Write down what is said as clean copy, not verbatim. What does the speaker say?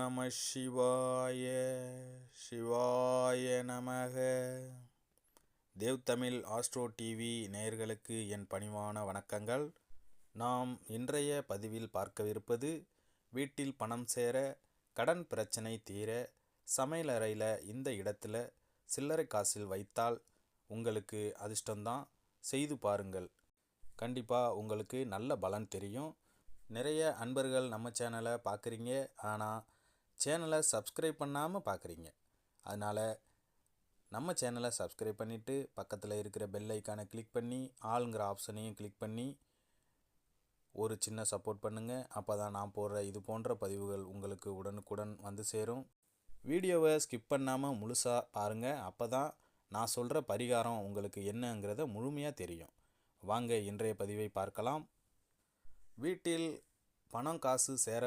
நம சிவாய. சிவாய நமக. தேவ் தமிழ் ஆஸ்ட்ரோ டிவி நேயர்களுக்கு என் பணிவான வணக்கங்கள். நாம் இன்றைய பதிவில் பார்க்கவிருப்பது, வீட்டில் பணம் சேர, கடன் பிரச்சனை தீர, சமையலறையில் இந்த இடத்துல சில்லறை காசில் வைத்தால் உங்களுக்கு அதிர்ஷ்டம்தான். செய்து பாருங்கள், கண்டிப்பாக உங்களுக்கு நல்ல பலன் தெரியும். நிறைய அன்பர்கள் நம்ம சேனலை பார்க்குறீங்க, ஆனால் சேனலை சப்ஸ்கிரைப் பண்ணாமல் பார்க்குறீங்க. அதனால் நம்ம சேனலை சப்ஸ்கிரைப் பண்ணிவிட்டு பக்கத்தில் இருக்கிற பெல் ஐக்கானை கிளிக் பண்ணி ஆளுங்கிற ஆப்ஷனையும் கிளிக் பண்ணி ஒரு சின்ன சப்போர்ட் பண்ணுங்கள். அப்போ தான் நான் போடுற இது போன்ற பதிவுகள் உங்களுக்கு உடனுக்குடன் வந்து சேரும். வீடியோவை ஸ்கிப் பண்ணாமல் முழுசாக பாருங்கள். அப்போ தான் நான் சொல்கிற பரிகாரம் உங்களுக்கு என்னங்கிறத முழுமையாக தெரியும். வாங்க இன்றைய பதிவை பார்க்கலாம். வீட்டில் பணம் காசு சேர